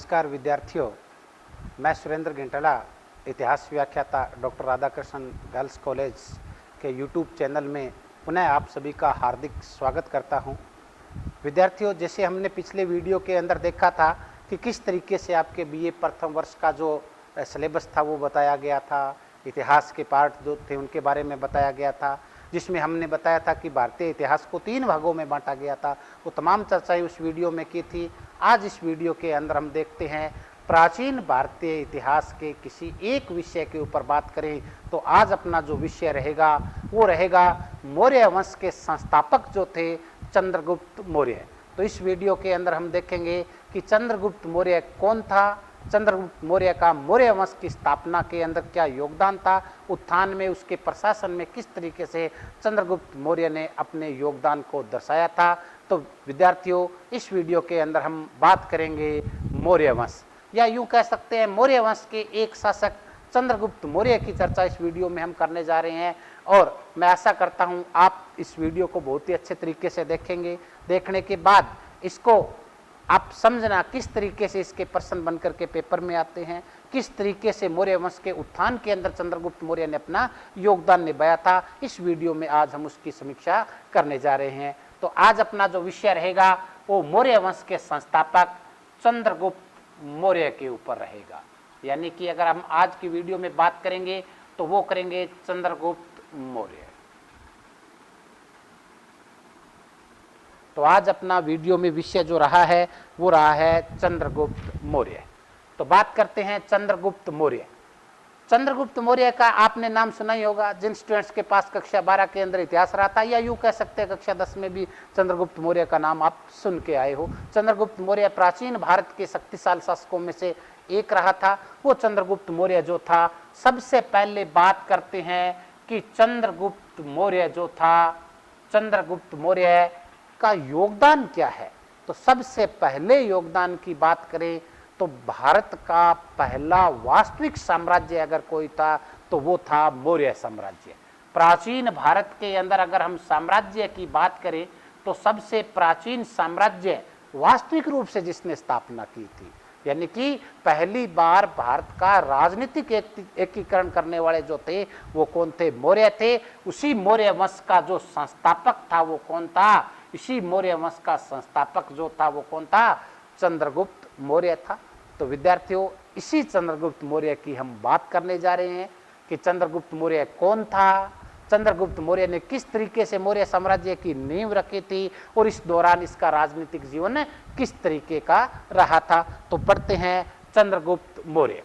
नमस्कार विद्यार्थियों, मैं सुरेंद्र घिंटला इतिहास व्याख्याता डॉक्टर राधाकृष्ण गर्ल्स कॉलेज के यूट्यूब चैनल में पुनः आप सभी का हार्दिक स्वागत करता हूं। विद्यार्थियों, जैसे हमने पिछले वीडियो के अंदर देखा था कि किस तरीके से आपके बीए प्रथम वर्ष का जो सिलेबस था वो बताया गया था, इतिहास के पार्ट जो थे उनके बारे में बताया गया था, जिसमें हमने बताया था कि भारतीय इतिहास को 3 भागों में बांटा गया था। वो तमाम चर्चाएं उस वीडियो में की थी। आज इस वीडियो के अंदर हम देखते हैं प्राचीन भारतीय इतिहास के किसी एक विषय के ऊपर बात करें तो आज अपना जो विषय रहेगा वो रहेगा मौर्य वंश के संस्थापक जो थे चंद्रगुप्त मौर्य। तो इस वीडियो के अंदर हम देखेंगे कि चंद्रगुप्त मौर्य कौन था, चंद्रगुप्त मौर्य का मौर्य वंश की स्थापना के अंदर क्या योगदान था, उत्थान में उसके प्रशासन में किस तरीके से चंद्रगुप्त मौर्य ने अपने योगदान को दर्शाया था। तो विद्यार्थियों, इस वीडियो के अंदर हम बात करेंगे मौर्य वंश, या यूं कह सकते हैं मौर्य वंश के एक शासक चंद्रगुप्त मौर्य की चर्चा इस वीडियो में हम करने जा रहे हैं। और मैं आशा करता हूं आप इस वीडियो को बहुत ही अच्छे तरीके से देखेंगे। देखने के बाद इसको आप समझना किस तरीके से इसके प्रश्न बनकर के पेपर में आते हैं, किस तरीके से मौर्य वंश के उत्थान के अंदर चंद्रगुप्त मौर्य ने अपना योगदान निभाया था। इस वीडियो में आज हम उसकी समीक्षा करने जा रहे हैं। तो आज अपना जो विषय रहेगा वो मौर्य वंश के संस्थापक चंद्रगुप्त मौर्य के ऊपर रहेगा। यानी कि अगर हम आज की वीडियो में बात करेंगे तो वो करेंगे चंद्रगुप्त मौर्य। तो आज अपना वीडियो में विषय जो रहा है वो रहा है चंद्रगुप्त मौर्य। तो बात करते हैं चंद्रगुप्त मौर्य। चंद्रगुप्त मौर्य का आपने नाम सुना ही होगा, जिन स्टूडेंट्स के पास कक्षा 12 के अंदर इतिहास रहा था, या यूं कह सकते हैं कक्षा 10 में भी चंद्रगुप्त मौर्य का नाम आप सुन के आए हो। चंद्रगुप्त मौर्य प्राचीन भारत के शक्तिशाली शासकों में से एक रहा था। वो चंद्रगुप्त मौर्य जो था, सबसे पहले बात करते हैं कि चंद्रगुप्त मौर्य जो था, चंद्रगुप्त मौर्य का योगदान क्या है। तो सबसे पहले योगदान की बात करें तो भारत का पहला वास्तविक साम्राज्य अगर कोई था तो वो था मौर्य साम्राज्य। प्राचीन भारत के अंदर अगर हम साम्राज्य की बात करें तो सबसे प्राचीन साम्राज्य वास्तविक रूप से जिसने स्थापना की थी, यानी कि पहली बार भारत का राजनीतिक एकीकरण करने वाले जो थे वो कौन थे, मौर्य थे। उसी मौर्य वंश का जो संस्थापक था वो कौन था, इसी मौर्य वंश का संस्थापक जो था वो कौन था, चंद्रगुप्त मौर्य था। तो विद्यार्थियों, इसी चंद्रगुप्त मौर्य की हम बात करने जा रहे हैं कि चंद्रगुप्त मौर्य कौन था, चंद्रगुप्त मौर्य ने किस तरीके से मौर्य साम्राज्य की नींव रखी थी और इस दौरान इसका राजनीतिक जीवन किस तरीके का रहा था। तो पढ़ते हैं चंद्रगुप्त मौर्य।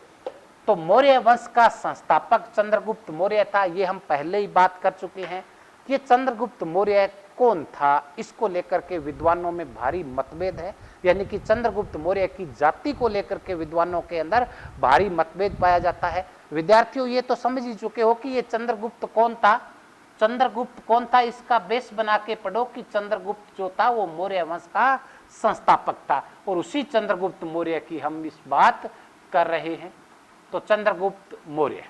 तो मौर्य वंश का संस्थापक चंद्रगुप्त मौर्य था, ये हम पहले ही बात कर चुके हैं। ये चंद्रगुप्त मौर्य कौन था, इसको लेकर के विद्वानों में भारी मतभेद है। यानी कि चंद्रगुप्त मौर्य की जाति को लेकर के विद्वानों के अंदर भारी मतभेद पाया जाता है। विद्यार्थियों, ये तो समझ ही चुके हो कि ये चंद्रगुप्त कौन था। चंद्रगुप्त कौन था इसका बेस बना के पढ़ो कि चंद्रगुप्त जो था वो मौर्य वंश का संस्थापक था, और उसी चंद्रगुप्त मौर्य की हम इस बात कर रहे हैं। तो चंद्रगुप्त मौर्य,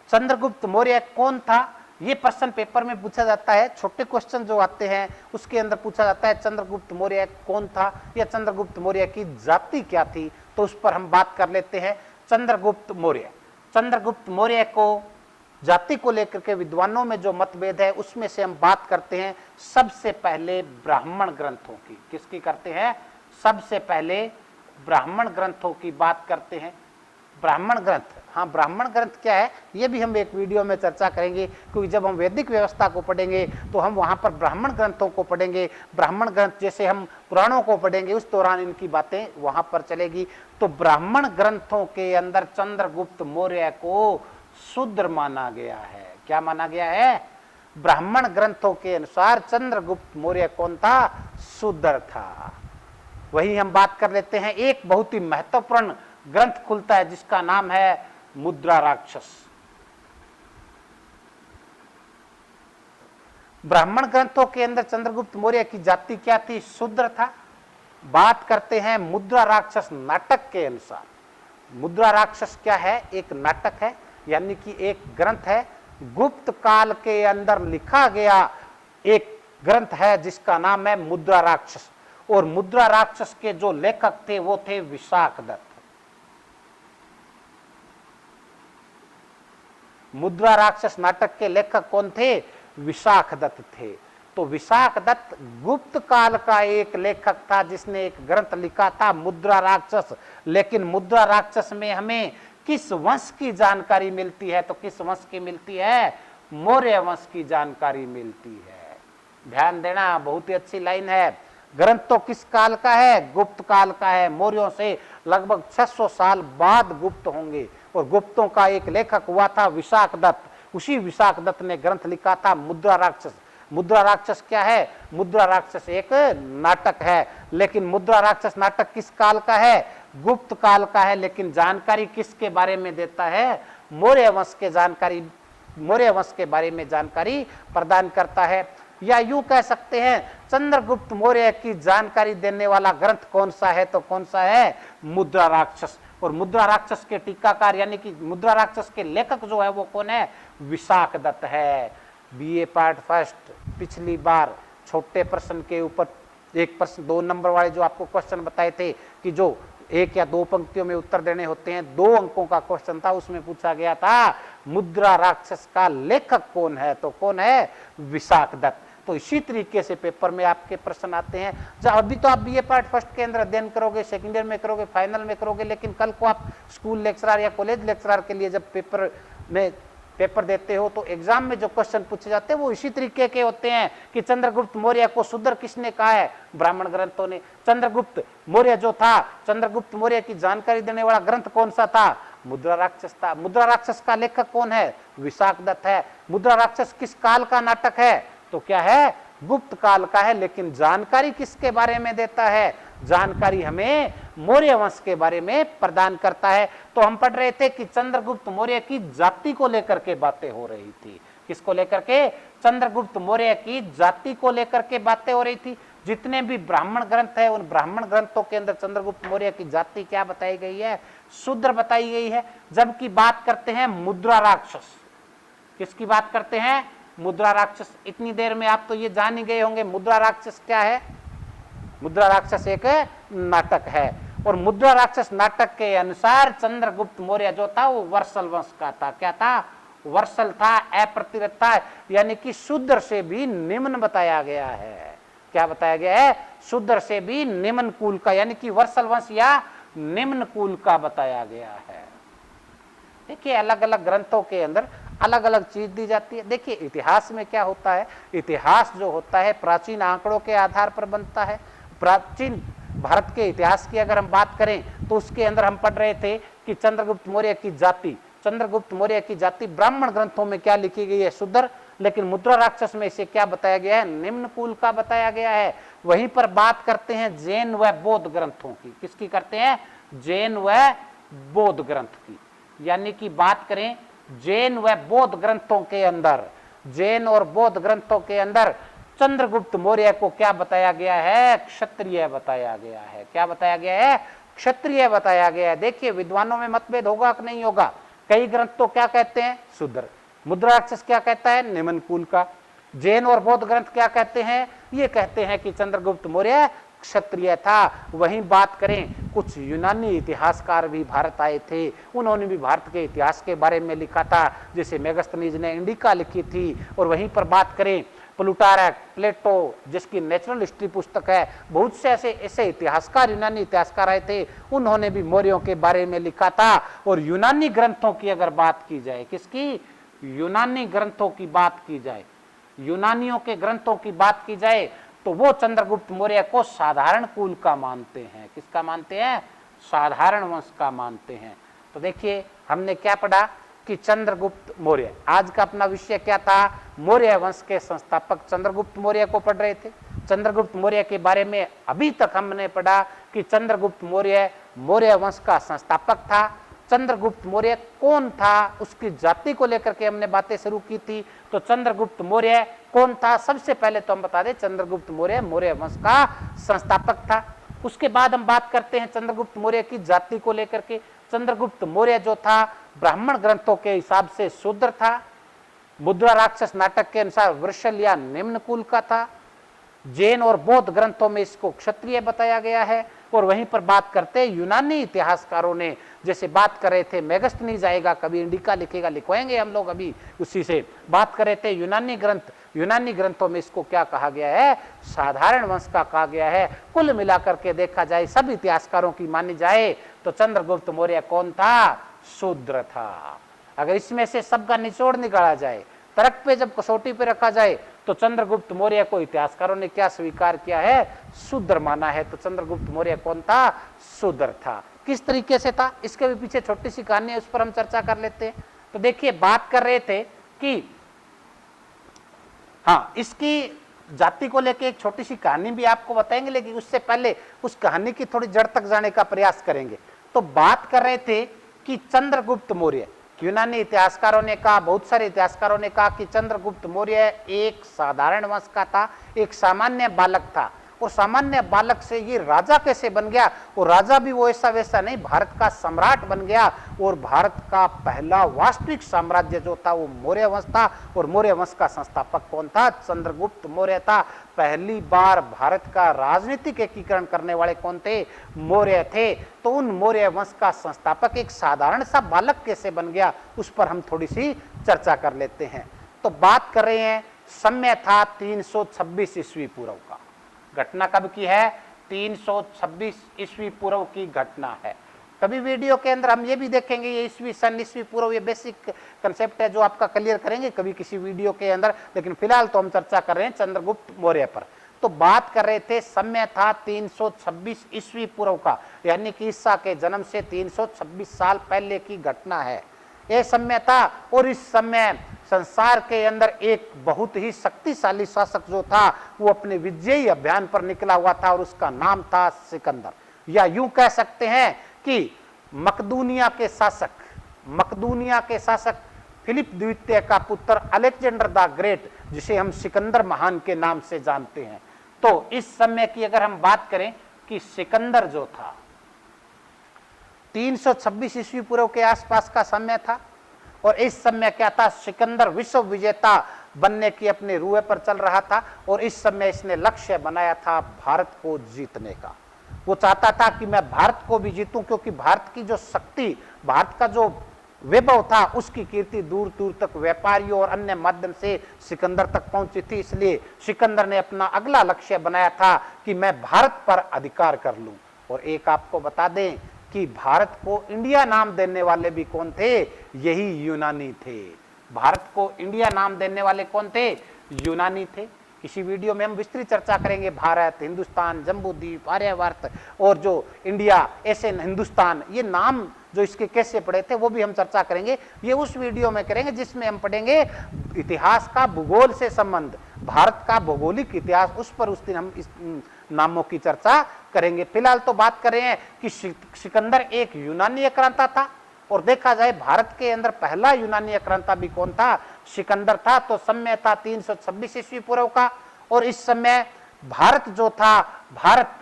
चंद्रगुप्त मौर्य कौन था, ये प्रश्न पेपर में पूछा जाता है। छोटे क्वेश्चन जो आते हैं उसके अंदर पूछा जाता है चंद्रगुप्त मौर्य कौन था या चंद्रगुप्त मौर्य की जाति क्या थी। तो उस पर हम बात कर लेते हैं। चंद्रगुप्त मौर्य, चंद्रगुप्त मौर्य को जाति को लेकर के विद्वानों में जो मतभेद है उसमें से हम बात करते हैं सबसे पहले ब्राह्मण ग्रंथों की। किसकी करते हैं, सबसे पहले ब्राह्मण ग्रंथों की बात करते हैं। ब्राह्मण ग्रंथ, हाँ, ब्राह्मण ग्रंथ क्या है ये भी हम एक वीडियो में चर्चा करेंगे, क्योंकि जब हम वैदिक व्यवस्था को पढ़ेंगे तो हम वहाँ पर ब्राह्मण ग्रंथों को पढ़ेंगे। ब्राह्मण ग्रंथ जैसे हम पुराणों को पढ़ेंगे उस दौरान इनकी बातें वहाँ पर चलेगी। तो ब्राह्मण ग्रंथों के अंदर चंद्रगुप्त मौर्य को शूद्र माना गया है। क्या माना गया है, ब्राह्मण ग्रंथों के अनुसार चंद्रगुप्त मौर्य कौन था, शूद्र था। वही हम बात कर लेते हैं, एक बहुत ही महत्वपूर्ण ग्रंथ खुलता है जिसका नाम है मुद्रा राक्षस। ब्राह्मण ग्रंथों के अंदर चंद्रगुप्त मौर्य की जाति क्या थी, शूद्र था। बात करते हैं मुद्रा राक्षस नाटक के अनुसार। मुद्रा राक्षस क्या है, एक नाटक है, यानी कि एक ग्रंथ है, गुप्त काल के अंदर लिखा गया एक ग्रंथ है जिसका नाम है मुद्रा राक्षस। और मुद्रा राक्षस के जो लेखक थे वो थे विशाखदत्त। मुद्रा राक्षस नाटक के लेखक कौन थे? विशाखदत्त थे। तो विशाखदत्त गुप्त काल का एक लेखक था जिसने एक ग्रंथ लिखा था मुद्रा राक्षस। लेकिन मुद्रा राक्षस में हमें किस वंश की जानकारी मिलती है? तो किस वंश की मिलती है? मौर्य वंश की जानकारी मिलती है। ध्यान देना, बहुत ही अच्छी लाइन है। ग्रंथ तो किस काल का है? गुप्त काल का है। मौर्यों से लगभग 600 साल बाद गुप्त होंगे और गुप्तों का एक लेखक हुआ था विशाखदत्त। उसी विशाखदत्त ने ग्रंथ लिखा था मुद्रा राक्षस। मुद्रा राक्षस क्या है? मुद्रा राक्षस एक नाटक है। लेकिन मुद्रा राक्षस नाटक किस काल का है? गुप्त काल का है। लेकिन जानकारी किसके बारे में देता है? मौर्य वंश के जानकारी, मौर्य वंश के बारे में जानकारी प्रदान करता है। या यूं कह सकते हैं चंद्रगुप्त मौर्य की जानकारी देने वाला ग्रंथ कौन सा है? तो कौन सा है? मुद्रा राक्षस। और मुद्रा राक्षस के टीकाकार यानी कि मुद्रा राक्षस के लेखक जो है वो कौन है? विशाखदत्त है। बीए पार्ट फर्स्ट पिछली बार छोटे प्रश्न के ऊपर एक प्रश्न 2 नंबर वाले जो आपको क्वेश्चन बताए थे कि जो 1 या 2 पंक्तियों में उत्तर देने होते हैं, 2 अंकों का क्वेश्चन था, उसमें पूछा गया था मुद्रा राक्षस का लेखक कौन है? तो कौन है? विशाखदत्त। तो इसी तरीके से पेपर में आपके प्रश्न आते हैं। जब अभी तो आप बीए पार्ट फर्स्ट के अंदर अध्ययन करोगे, सेकेंड ईयर में करोगे, फाइनल में करोगे, लेकिन कल को आप स्कूल लेक्चरर या कॉलेज लेक्चरर के लिए जब पेपर देते हो तो एग्जाम में जो क्वेश्चन पूछे जाते हैं वो इसी तरीके के होते हैं कि चंद्रगुप्त मौर्य को शूद्र किसने कहा है? ब्राह्मण ग्रंथों ने। चंद्रगुप्त मौर्य जो था, चंद्रगुप्त मौर्य की जानकारी देने वाला ग्रंथ कौन सा था? मुद्रा राक्षस था। मुद्रा राक्षस का लेखक कौन है? विशाखदत्त है। मुद्रा राक्षस किस काल का नाटक है? तो क्या है? गुप्त काल का है। लेकिन जानकारी किसके बारे में देता है? जानकारी हमें मौर्य वंश के बारे में प्रदान करता है। तो हम पढ़ रहे थे कि चंद्रगुप्त मौर्य की जाति को लेकर के बातें हो रही थी। किसको लेकर के? चंद्रगुप्त मौर्य की जाति को लेकर के बातें हो रही थी। जितने भी ब्राह्मण ग्रंथ है उन ब्राह्मण ग्रंथों के अंदर चंद्रगुप्त मौर्य की जाति क्या बताई गई है? शूद्र बताई गई है। जबकि बात करते हैं मुद्रा राक्षस, किसकी बात करते हैं? मुद्रा राक्षस। इतनी देर में आप तो ये जान ही गए होंगे मुद्रा राक्षस क्या है। मुद्रा राक्षस एक नाटक है और मुद्रा राक्षस नाटक के अनुसार चंद्रगुप्त मौर्य जो था वो वर्सल वंश का था। क्या था? वर्सल था, अप्रतिरथ था, यानी कि शूद्र से भी निम्न बताया गया है। क्या बताया गया है? शूद्र से भी निम्न कुल का, यानी कि वर्सल वंश या निम्न कुल का बताया गया है। देखिए अलग अलग ग्रंथों के अंदर अलग अलग चीज दी जाती है। देखिए इतिहास में क्या होता है? इतिहास जो होता है प्राचीन आंकड़ों के आधार पर बनता है। प्राचीन भारत के इतिहास की अगर हम बात करें तो उसके अंदर हम पढ़ रहे थे कि चंद्रगुप्त मौर्य की जाति, चंद्रगुप्त मौर्य की जाति ब्राह्मण ग्रंथों में क्या लिखी गई है? शूद्र। लेकिन मुद्रा राक्षस में इसे क्या बताया गया है? निम्न कुल का बताया गया है। वहीं पर बात करते हैं जैन व बौद्ध ग्रंथों की। किसकी करते हैं? जैन व बौद्ध ग्रंथ की। यानी कि बात करें जैन व बौद्ध ग्रंथों के अंदर, जैन और बौद्ध ग्रंथों के अंदर चंद्रगुप्त मौर्य को क्या बताया गया है? क्षत्रिय बताया गया है। क्या बताया गया है? क्षत्रिय बताया गया है। देखिए विद्वानों में मतभेद होगा कि नहीं होगा। कई ग्रंथ तो क्या कहते हैं? शूद्र। मुद्रा राक्षस क्या कहता है? निम्न कुल का। जैन और बौद्ध ग्रंथ क्या कहते हैं? ये कहते हैं कि चंद्रगुप्त मौर्य क्षत्रिय था। वहीं बात करें कुछ यूनानी इतिहासकार भी भारत आए थे, उन्होंने भी भारत के इतिहास के बारे में लिखा था, जैसे मेगस्थनीज ने इंडिका लिखी थी। और वहीं पर बात करें प्लूटारक, प्लेटो जिसकी नेचुरल हिस्ट्री पुस्तक है, बहुत से ऐसे इतिहासकार, यूनानी इतिहासकार आए थे, उन्होंने भी मौर्यों के बारे में लिखा था। और यूनानी ग्रंथों की अगर बात की जाए, किसकी? यूनानी ग्रंथों की बात की जाए, यूनानियों के ग्रंथों की बात की जाए तो वो चंद्रगुप्त मौर्य को साधारण कुल का मानते हैं। किसका मानते हैं? साधारण वंश का मानते हैं। तो देखिए हमने क्या पढ़ा कि चंद्रगुप्त मौर्य, आज का अपना विषय क्या था? मौर्य वंश के संस्थापक चंद्रगुप्त मौर्य को पढ़ रहे थे। चंद्रगुप्त मौर्य के बारे में अभी तक हमने पढ़ा कि चंद्रगुप्त मौर्य मौर्य वंश का संस्थापक था। चंद्रगुप्त मौर्य कौन था, उसकी जाति को लेकर के हमने बातें शुरू की थी। तो चंद्रगुप्त मौर्य कौन था? सबसे पहले तो हम बता दें चंद्रगुप्त मौर्य मौर्य वंश का संस्थापक था। उसके बाद हम बात करते हैं चंद्रगुप्त मौर्य की जाति को लेकर के। चंद्रगुप्त मौर्य जो था ब्राह्मण ग्रंथों के हिसाब से शूद्र था। मुद्रा राक्षस नाटक के अनुसार वृषल या निम्न कुल का था। जैन और बौद्ध ग्रंथों में इसको क्षत्रिय बताया गया है। और वहीं पर बात करते हैं यूनानी इतिहासकारों ने, जैसे बात कर रहे थे मेगस्थनीज आएगा, कभी इंडिका लिखेगा, लिखवाएंगे हम लोग अभी उसी से। बात कर रहे थे यूनानी ग्रंथों में इसको क्या कहा गया है, साधारण वंश का कहा गया है। कुल मिलाकर के देखा जाए, सब इतिहासकारों की मानी जाए तो चंद्रगुप्त मौर्य कौन था, शूद्र था। अगर इसमें से सबका निचोड़ निकाला जाए, तर्क पे जब कसौटी पे रखा जाए, तो चंद्रगुप्त मौर्य को इतिहासकारों ने क्या स्वीकार किया है, शूद्र माना है। तो चंद्रगुप्त मौर्य कौन था, शूद्र था। किस तरीके से था, इसके भी पीछे छोटी सी कहानी है, उस पर हम चर्चा कर लेते हैं। तो देखिए, बात कर रहे थे कि हाँ, इसकी जाति को लेकर एक छोटी सी कहानी भी आपको बताएंगे, लेकिन उससे पहले उस कहानी की थोड़ी जड़ तक जाने का प्रयास करेंगे। तो बात कर रहे थे कि चंद्रगुप्त मौर्य, यूनानी इतिहासकारों ने कहा, बहुत सारे इतिहासकारों ने कहा कि चंद्रगुप्त मौर्य एक साधारण वंश का था, एक सामान्य बालक था। और सामान्य बालक से ये राजा कैसे बन गया, और राजा भी वो ऐसा वैसा नहीं, भारत का सम्राट बन गया। और भारत का पहला वास्तविक साम्राज्य जो था वो मौर्य वंश था। और मौर्य वंश का संस्थापक कौन था, चंद्रगुप्त मौर्य था। पहली बार भारत का राजनीतिक एकीकरण करने वाले कौन थे, मौर्य थे। तो उन मौर्य वंश का संस्थापक एक साधारण सा बालक कैसे बन गया, उस पर हम थोड़ी सी चर्चा कर लेते हैं। तो बात कर रहे हैं, समय था 326 ईस्वी पूर्व का। घटना कब की है, 326 ईस्वी पूर्व की घटना है। कभी वीडियो के अंदर हम ये भी देखेंगे, ये ईस्वी सन, ईस्वी पूर्व, ये बेसिक कंसेप्ट है जो आपका क्लियर करेंगे कभी किसी वीडियो के अंदर। लेकिन फिलहाल तो हम चर्चा कर रहे हैं चंद्रगुप्त मौर्य पर। तो बात कर रहे थे, समय था 326 ईस्वी पूर्व का, यानी कि ईसा के जन्म से 326 साल पहले की घटना है। यह समय था। और इस समय संसार के अंदर एक बहुत ही शक्तिशाली शासक जो था, वो अपने विजयी अभियान पर निकला हुआ था, और उसका नाम था सिकंदर। या यूं कह सकते हैं कि मकदूनिया के शासक फिलिप द्वितीय का पुत्र अलेक्जेंडर द ग्रेट, जिसे हम सिकंदर महान के नाम से जानते हैं। तो इस समय की अगर हम बात करें कि सिकंदर जो था 326 ईस्वी पूर्व के आसपास का समय था। और इस समय क्या था, सिकंदर विश्व विजेता बनने की अपने रुए पर चल रहा था। और इस समय इसने लक्ष्य बनाया था भारत को जीतने का। वो चाहता था कि मैं भारत को भी जीतूं, क्योंकि भारत की जो शक्ति, भारत का जो वैभव था, उसकी कीर्ति दूर दूर तक व्यापारियों और अन्य माध्यम से सिकंदर तक पहुंची थी। इसलिए सिकंदर ने अपना अगला लक्ष्य बनाया था कि मैं भारत पर अधिकार कर लूं। और एक आपको बता दें कि भारत को इंडिया नाम देने वाले भी कौन थे, यही यूनानी थे। भारत को इंडिया नाम देने वाले कौन थे, यूनानी थे। इसी वीडियो में हम विस्तृत चर्चा करेंगे, भारत, हिंदुस्तान, जम्बूद्वीप, आर्यवर्त और जो इंडिया, ऐसे हिंदुस्तान, ये नाम जो इसके कैसे पड़े थे वो भी हम चर्चा करेंगे। ये उस वीडियो में करेंगे जिसमें हम पढ़ेंगे इतिहास का भूगोल से संबंध, भारत का भौगोलिक इतिहास, उस पर उस दिन हम इस नामों की चर्चा करेंगे। फिलहाल तो बात कर रहे हैं कि सिकंदर एक यूनानी आक्रांता था। और देखा जाए भारत के अंदर पहला यूनानी आक्रांता भी कौन था, सिकंदर था। तो समय था 326 ईस्वी पूर्व का। और इस समय भारत जो था, भारत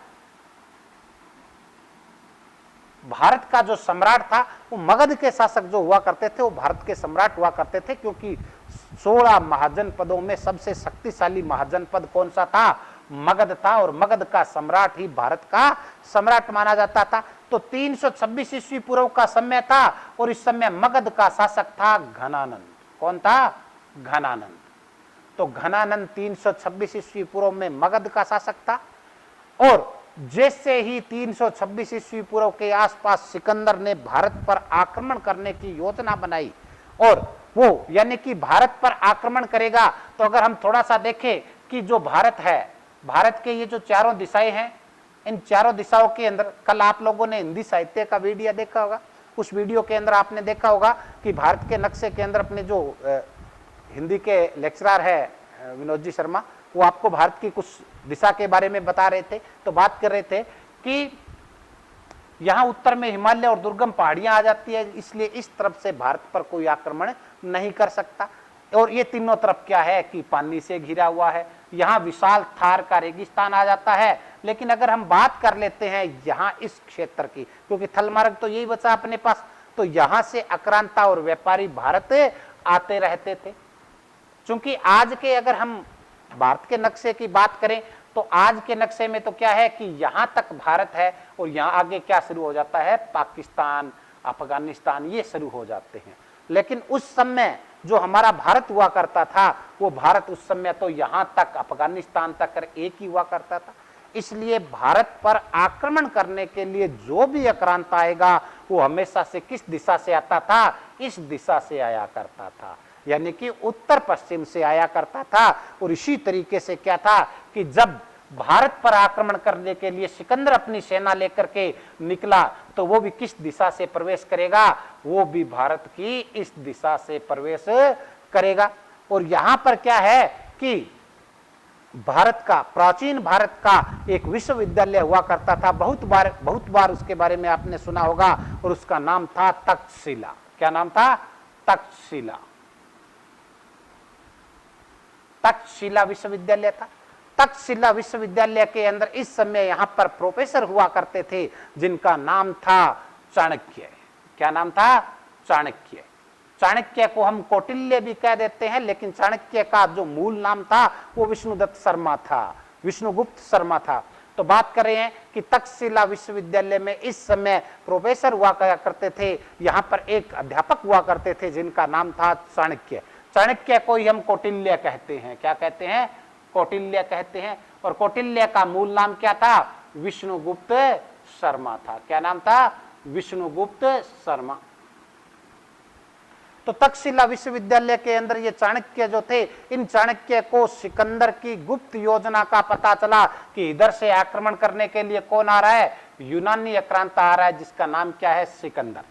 का जो सम्राट था, वो मगध के शासक जो हुआ करते थे वो भारत के सम्राट हुआ करते थे। क्योंकि 16 महाजनपदों में सबसे शक्तिशाली महाजनपद कौन सा था, मगध था। और मगध का सम्राट ही भारत का सम्राट माना जाता था। तो 326 ईस्वी पूर्व का समय था। और इस समय मगध का शासक था घनानंद। कौन था, घनानंद। तो घनानंद 326 ईस्वी पूर्व में मगध का शासक था। और जैसे ही 326 ईस्वी पूर्व के आसपास सिकंदर ने भारत पर आक्रमण करने की योजना बनाई, और वो यानी कि भारत पर आक्रमण करेगा, तो अगर हम थोड़ा सा देखें कि जो भारत है, भारत के ये जो चारों दिशाएं हैं, इन चारों दिशाओं के अंदर, कल आप लोगों ने हिंदी साहित्य का वीडियो देखा होगा, उस वीडियो के अंदर आपने देखा होगा कि भारत के नक्शे के अंदर अपने जो हिंदी के लेक्चरर है विनोद जी शर्मा, वो आपको भारत की कुछ दिशा के बारे में बता रहे थे। तो बात कर रहे थे कि यहां उत्तर में हिमालय और दुर्गम पहाड़ियां आ जाती है, इसलिए इस तरफ से भारत पर कोई आक्रमण नहीं कर सकता। और ये तीनों तरफ क्या है कि पानी से घिरा हुआ है। यहाँ विशाल थार का रेगिस्तान आ जाता है। लेकिन अगर हम बात कर लेते हैं यहाँ इस क्षेत्र की, क्योंकि थल मार्ग तो यही बचा अपने पास, तो यहाँ से आक्रांता और व्यापारी भारत आते रहते थे। क्योंकि आज के अगर हम भारत के नक्शे की बात करें तो तो आज के नक्शे में तो क्या है कि यहां तक भारत है और यहां आगे क्या शुरू हो जाता है, पाकिस्तान, अफगानिस्तान, ये शुरू हो जाते हैं। लेकिन उस समय जो हमारा भारत हुआ करता था, वो भारत उस समय तो यहां तक अफगानिस्तान तक एक ही हुआ करता था। इसलिए भारत पर आक्रमण करने के लिए जो भी आक्रांत आएगा वो हमेशा से किस दिशा से आता था, इस दिशा से आया करता था, यानी कि उत्तर पश्चिम से आया करता था। और इसी तरीके से क्या था कि जब भारत पर आक्रमण करने के लिए सिकंदर अपनी सेना लेकर के निकला तो वो भी किस दिशा से प्रवेश करेगा, वो भी भारत की इस दिशा से प्रवेश करेगा। और यहां पर क्या है कि भारत का, प्राचीन भारत का एक विश्वविद्यालय हुआ करता था, बहुत बार उसके बारे में आपने सुना होगा, और उसका नाम था तक्षशिला। क्या नाम था? तक्षशिला। तक्षशिला विश्वविद्यालय था। तक्षशिला विश्वविद्यालय के अंदर इस समय यहां पर प्रोफेसर हुआ करते थे जिनका नाम था चाणक्य। क्या नाम था? चाणक्य। चाणक्य को हम कौटिल्य भी कह देते हैं, लेकिन चाणक्य का जो मूल नाम था वो विष्णुदत्त शर्मा था, विष्णुगुप्त शर्मा था। तो बात कर रहे हैं कि तक्षशिला विश्वविद्यालय में इस समय प्रोफेसर हुआ करते थे, यहां पर एक अध्यापक हुआ करते थे जिनका नाम था चाणक्य। चाणक्य को ही हम कौटिल्य कहते हैं। क्या कहते हैं? कौटिल्य कहते हैं। और कौटिल्य का मूल नाम क्या था? विष्णुगुप्त शर्मा था। क्या नाम था? विष्णुगुप्त शर्मा। तो तक्षशिला विश्वविद्यालय के अंदर ये चाणक्य जो थे, इन चाणक्य को सिकंदर की गुप्त योजना का पता चला कि इधर से आक्रमण करने के लिए कौन आ रहा है, यूनानी आक्रांत आ रहा है जिसका नाम क्या है, सिकंदर।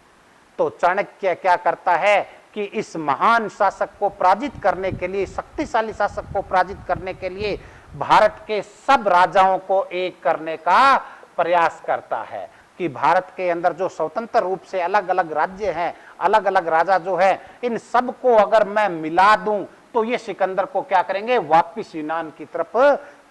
तो चाणक्य क्या करता है कि इस महान शासक को पराजित करने के लिए, शक्तिशाली शासक को पराजित करने के लिए भारत के सब राजाओं को एक करने का प्रयास करता है कि भारत के अंदर जो स्वतंत्र रूप से अलग अलग राज्य हैं, अलग अलग राजा जो है, इन सबको अगर मैं मिला दूं तो ये सिकंदर को क्या करेंगे, वापिस यूनान की तरफ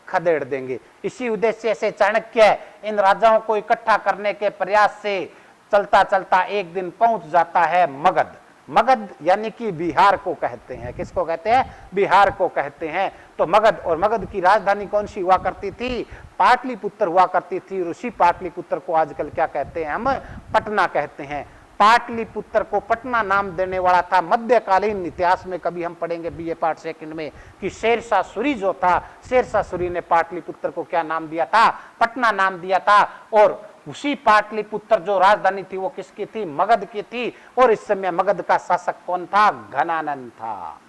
खदेड़ देंगे। इसी उद्देश्य से चाणक्य इन राजाओं को इकट्ठा करने के प्रयास से चलता चलता एक दिन पहुंच जाता है मगध। मगध यानी कि बिहार को कहते हैं। किसको कहते हैं? बिहार को कहते हैं। तो मगध, और मगध की राजधानी कौन सी हुआ करती थी? पाटलिपुत्र हुआ करती थी। ऋषि पाटलिपुत्र को आजकल क्या कहते हैं हम? पटना कहते हैं। पाटलिपुत्र को पटना नाम देने वाला था, मध्यकालीन इतिहास में कभी हम पढ़ेंगे बीए पार्ट सेकंड में, कि शेरशाह सूरी जो था, शेरशाह सूरी ने पाटलिपुत्र को क्या नाम दिया था? पटना नाम दिया था। और उसी पाटलिपुत्र जो राजधानी थी वो किसकी थी? मगध की थी। और इस समय मगध का शासक कौन था? घनानंद था।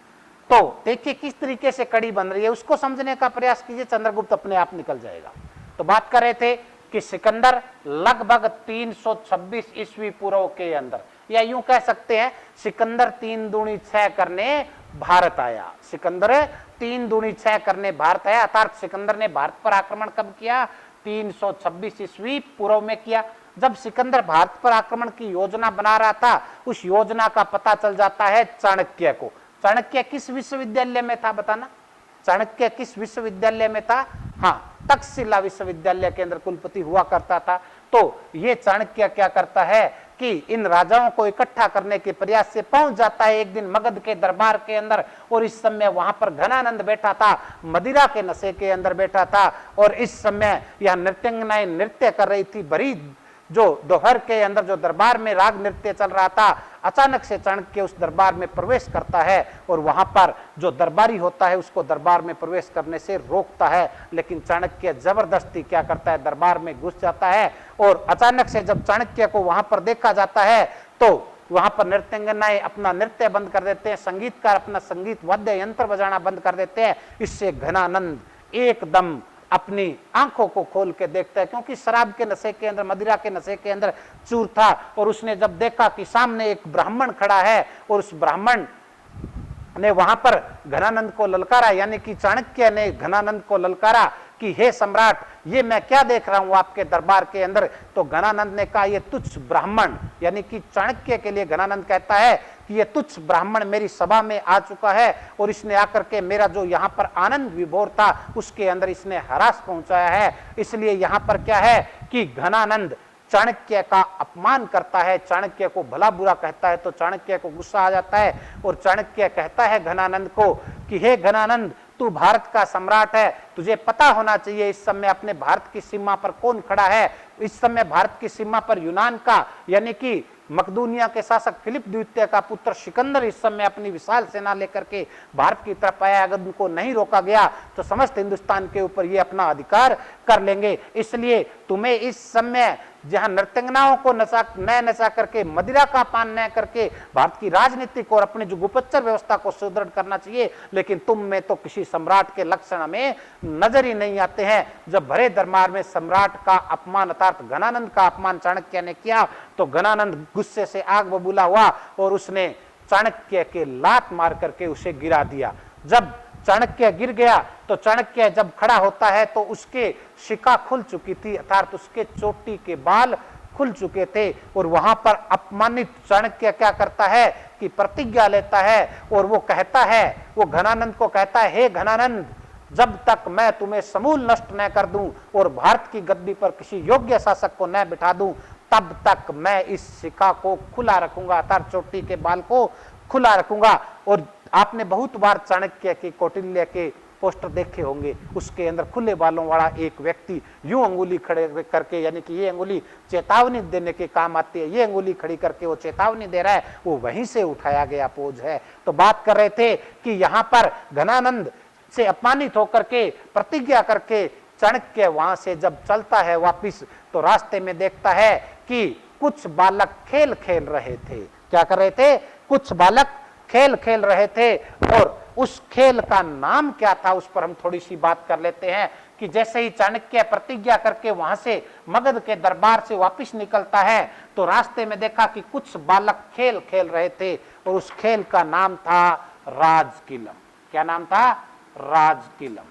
तो देखिए किस तरीके से कड़ी बन रही है, उसको समझने का प्रयास कीजिए, चंद्रगुप्त अपने आप निकल जाएगा। तो बात कर रहे थे कि सिकंदर लगभग 326 ईस्वी पूर्व के अंदर, या यूं कह सकते हैं सिकंदर 3 दूनी 6 करने भारत आया। सिकंदर 3 दूनी 6 करने भारत आया, अर्थात सिकंदर ने भारत पर आक्रमण कब किया? 326 ईस्वी पूर्व में किया। जब सिकंदर भारत पर आक्रमण की योजना बना रहा था, उस योजना का पता चल जाता है चाणक्य को। चाणक्य किस विश्वविद्यालय में था बताना? चाणक्य किस विश्वविद्यालय में था? हाँ, तक्षशिला विश्वविद्यालय के अंदर कुलपति हुआ करता था। तो ये चाणक्य क्या करता है कि इन राजाओं को इकट्ठा करने के प्रयास से पहुंच जाता है एक दिन मगध के दरबार के अंदर। और इस समय वहां पर घनानंद बैठा था, मदिरा के नशे के अंदर बैठा था। और इस समय यह नृत्यांगनाएं नृत्य कर रही थी, बड़ी जो दोपहर के अंदर जो दरबार में राग नृत्य चल रहा था। अचानक से चाणक्य उस दरबार में प्रवेश करता है और वहां पर जो दरबारी होता है उसको दरबार में प्रवेश करने से रोकता है। लेकिन चाणक्य जबरदस्ती क्या करता है, दरबार में घुस जाता है। और अचानक से जब चाणक्य को वहां पर देखा जाता है तो वहां पर नृत्यांगनाएं अपना नृत्य बंद कर देते हैं, संगीतकार अपना संगीत वाद्य यंत्र बजाना बंद कर देते हैं। इससे घनानंद एकदम अपनी आंखों को खोल के देखता है, क्योंकि शराब के नशे के अंदर, मदिरा के नशे के अंदर चूर था। और उसने जब देखा कि सामने एक ब्राह्मण खड़ा है और उस ब्राह्मण ने वहां पर घनानंद को ललकारा, यानी कि चाणक्य ने घनानंद को ललकारा कि हे सम्राट, ये मैं क्या देख रहा हूं आपके दरबार के अंदर। तो घनानंद ने कहा ये तुच्छ ब्राह्मण, यानी कि चाणक्य के लिए घनानंद कहता है कि ये तुच्छ ब्राह्मण मेरी सभा में आ चुका है और इसने आकर के मेरा जो यहाँ पर आनंद विभोर था उसके अंदर इसने हरास पहुंचाया है। इसलिए यहाँ पर क्या है कि घनानंद चाणक्य का अपमान करता है, चाणक्य को भला बुरा कहता है। तो चाणक्य को गुस्सा आ जाता है और चाणक्य कहता है घनानंद को कि हे घनानंद, तू भारत का सम्राट है, तुझे पता होना चाहिए इस समय अपने भारत की सीमा पर कौन खड़ा है। इस समय भारत की सीमा पर यूनान का यानी कि मकदूनिया के शासक फिलिप द्वितीय का पुत्र सिकंदर इस समय अपनी विशाल सेना लेकर के भारत की तरफ आया। अगर उनको नहीं रोका गया तो समस्त हिंदुस्तान के ऊपर ये अपना अधिकार कर लेंगे। इसलिए तुम्हें इस समय जहां नर्तंगनाओं को नचा करके मदिरा का पान न करके भारत की राजनीतिक और अपने जो गुप्तचर व्यवस्था को सुदृढ़ करना चाहिए, लेकिन तुम में तो किसी सम्राट के लक्षण में नजर ही नहीं आते हैं। जब भरे दरबार में सम्राट का अपमान अर्थात घनानंद का अपमान चाणक्य ने किया तो घनानंद गुस्से से आग बबूला हुआ और उसने चाणक्य के लात मार करके उसे गिरा दिया। जब चाणक्य गिर गया तो चाणक्य जब खड़ा होता है तो उसके शिका खुल चुकी थी अर्थात उसके चोटी के बाल खुल चुके थे। और वहां पर अपमानित चाणक्य क्या करता है कि प्रतिज्ञा लेता है और वो कहता है, वो घनानंद को कहता है, हे घनानंद, जब तक मैं तुम्हें समूल नष्ट न कर दूं और भारत की गद्दी पर किसी योग्य शासक को न बिठा दूं, तब तक मैं इस शिका को खुला रखूंगा अर्थात चोटी के बाल को खुला रखूंगा। और आपने बहुत बार चाणक्य के कौटिल्य के पोस्टर देखे होंगे, उसके अंदर खुले बालों वाला एक व्यक्ति यूं अंगुली खड़े करके यानी कि ये अंगुली चेतावनी देने के काम आती है, ये अंगुली खड़ी करके वो चेतावनी दे रहा है, वो वहीं से उठाया गया पोज है। तो बात कर रहे थे कि यहां पर घनानंद से अपमानित होकर के प्रतिज्ञा करके चाणक्य वहां से जब चलता है वापिस तो रास्ते में देखता है कि कुछ बालक खेल खेल रहे थे। क्या कर रहे थे? कुछ बालक खेल खेल रहे थे। और उस खेल का नाम क्या था उस पर हम थोड़ी सी बात कर लेते हैं कि जैसे ही चाणक्य प्रतिज्ञा करके वहां से मगध के दरबार से वापस निकलता है तो रास्ते में देखा कि कुछ बालक खेल खेल रहे थे और उस खेल का नाम था राजकिलम। क्या नाम था? राजकिलम।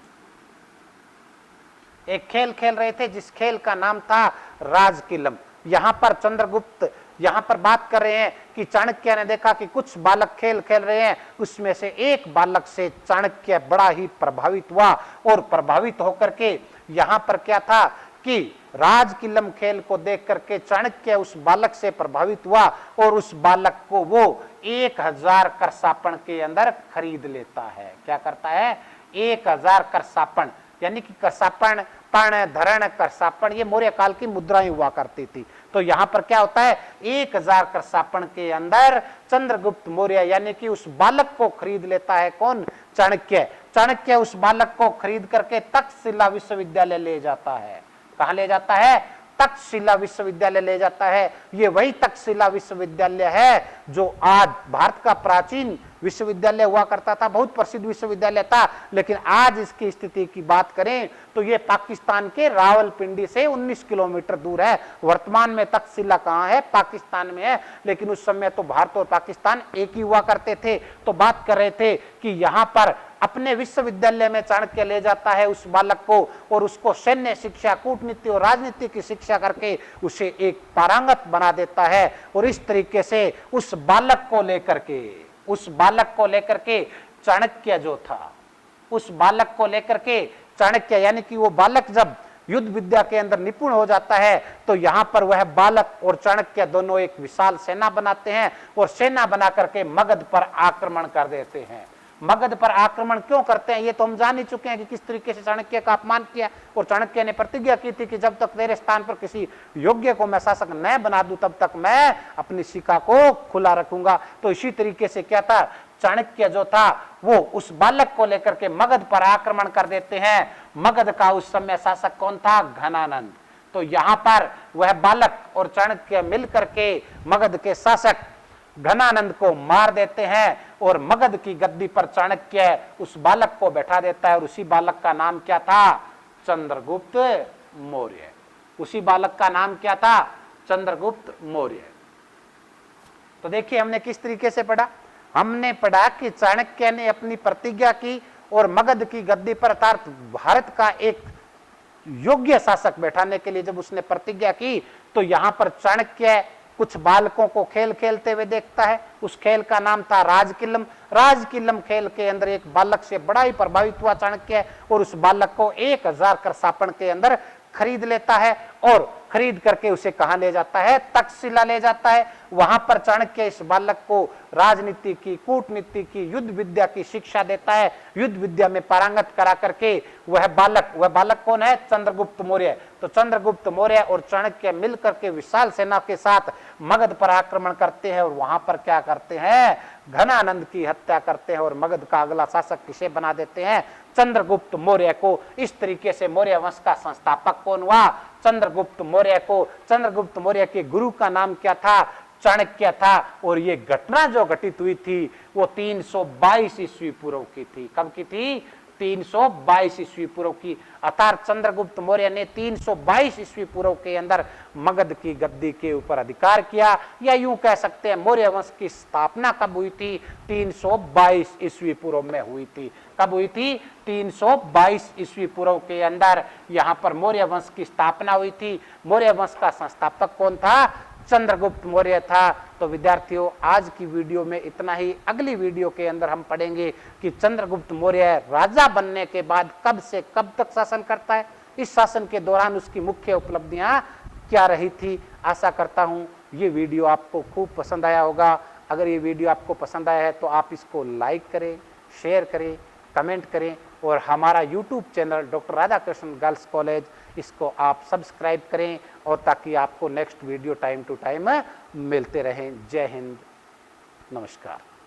एक खेल खेल रहे थे जिस खेल का नाम था राजकिलम। यहां पर चंद्रगुप्त यहां पर बात कर रहे हैं कि चाणक्य ने देखा कि कुछ बालक खेल खेल रहे हैं, उसमें से एक बालक से चाणक्य बड़ा ही प्रभावित हुआ और प्रभावित होकर के यहां पर क्या था कि राजकिलम खेल को देख करके चाणक्य उस बालक से प्रभावित हुआ और उस बालक को वो 1000 करसापण के अंदर खरीद लेता है। क्या करता है? 1000 करसापण यानी कि करसापण, पण, धरण, करसापण ये मौर्य काल की मुद्राएं हुआ करती थी। तो यहां पर क्या होता है? 1000 करसापण के अंदर चंद्रगुप्त मौर्य यानी कि उस बालक को खरीद लेता है। कौन? चाणक्य। चाणक्य उस बालक को खरीद करके तक्षशिला विश्वविद्यालय ले जाता है। कहां ले जाता है? तक्षशिला विश्वविद्यालय ले जाता है। ये वही तक्षशिला विश्वविद्यालय है जो आज भारत का प्राचीन विश्वविद्यालय हुआ करता था, बहुत प्रसिद्ध विश्वविद्यालय था। लेकिन आज इसकी स्थिति की बात करें तो ये पाकिस्तान के रावलपिंडी से 19 किलोमीटर दूर है। वर्तमान में तक्षशिला कहाँ है? पाकिस्तान में है। लेकिन उस समय तो भारत और पाकिस्तान एक ही हुआ करते थे। तो बात कर रहे थे कि यहाँ पर अपने विश्वविद्यालय में चाणक्य ले जाता है उस बालक को और उसको सैन्य शिक्षा, कूटनीति और राजनीति की शिक्षा करके उसे एक पारंगत बना देता है। और इस तरीके से उस बालक को लेकर के चाणक्य जो था, उस बालक को लेकर के चाणक्य यानी कि वो बालक जब युद्ध विद्या के अंदर निपुण हो जाता है तो यहां पर वह बालक और चाणक्य दोनों एक विशाल सेना बनाते हैं और सेना बना करके मगध पर आक्रमण कर देते हैं। मगध पर आक्रमण क्यों करते हैं ये तो हम जान ही चुके हैं कि किस तरीके से चाणक्य का अपमान किया। और चाणक्य ने प्रतिज्ञा की थी कि जब तक तेरे स्थान पर किसी योग्य को मैं शासक न बना दूं तब तक मैं अपनी शिका को खुला रखूंगा। तो इसी तरीके से क्या था? चाणक्य जो था वो उस बालक को लेकर के मगध पर आक्रमण कर देते हैं। मगध का उस समय शासक कौन था? घनानंद। तो यहां पर वह बालक और चाणक्य मिलकर के मगध के शासक घनानंद को मार देते हैं और मगध की गद्दी पर चाणक्य उस बालक को बैठा देता है। और उसी बालक का नाम क्या था? चंद्रगुप्त मौर्य। उसी बालक का नाम क्या था? चंद्रगुप्त मौर्य। तो देखिए हमने किस तरीके से पढ़ा। हमने पढ़ा कि चाणक्य ने अपनी प्रतिज्ञा की और मगध की गद्दी पर अर्थात भारत का एक योग्य शासक बैठाने के लिए जब उसने प्रतिज्ञा की तो यहां पर चाणक्य कुछ बालकों को खेल खेलते हुए देखता है। उस खेल का नाम था राजकिलम। राजकिलम खेल के अंदर एक बालक से बड़ा ही प्रभावित हुआ चाणक्य और उस बालक को 1000 करसापण के अंदर खरीद लेता है और खरीद करके उसे कहां ले जाता है? तक्षशिला ले जाता है। वहां पर चाणक्य इस बालक को राजनीति की, कूटनीति की, युद्ध विद्या की शिक्षा देता है। युद्ध विद्या में पारंगत करा करके वह बालक कौन है? चंद्रगुप्त मौर्य। तो चंद्रगुप्त मौर्य और चाणक्य मिलकर के विशाल सेना के साथ मगध पर आक्रमण करते हैं और वहां पर क्या करते हैं? घनानंद की हत्या करते हैं और मगध का अगला शासक किसे बना देते हैं? चंद्रगुप्त मौर्य को। इस तरीके से मौर्य वंश का संस्थापक कौन हुआ? चंद्रगुप्त मौर्य को। चंद्रगुप्त मौर्य के गुरु का नाम क्या था? चाणक्य था। और ये घटना जो घटित हुई थी वो 322 ईस्वी पूर्व की थी। कब की थी? 322 ईस्वी पूर्व की। अर्थात चंद्रगुप्त मौर्य ने 322 ईस्वी पूर्व के अंदर मगध की गद्दी के ऊपर अधिकार किया, या यूं कह सकते हैं मौर्य वंश की स्थापना कब हुई थी? 322 ईस्वी पूर्व में हुई थी। कब हुई थी? 322 ईस्वी पूर्व के अंदर यहां पर मौर्य वंश की स्थापना हुई थी। मौर्य वंश का संस्थापक कौन था? चंद्रगुप्त मौर्य था। तो विद्यार्थियों, आज की वीडियो में इतना ही। अगली वीडियो के अंदर हम पढ़ेंगे कि चंद्रगुप्त मौर्य राजा बनने के बाद कब से कब तक शासन करता है, इस शासन के दौरान उसकी मुख्य उपलब्धियां क्या रही थी। आशा करता हूं ये वीडियो आपको खूब पसंद आया होगा। अगर ये वीडियो आपको पसंद आया है तो आप इसको लाइक करें, शेयर करें, कमेंट करें और हमारा YouTube channel doctor Radhakrishna girls college, इसको आप सब्सक्राइब करें और ताकि आपको next video time to time मिलते रहें। जय हिंद, नमस्कार।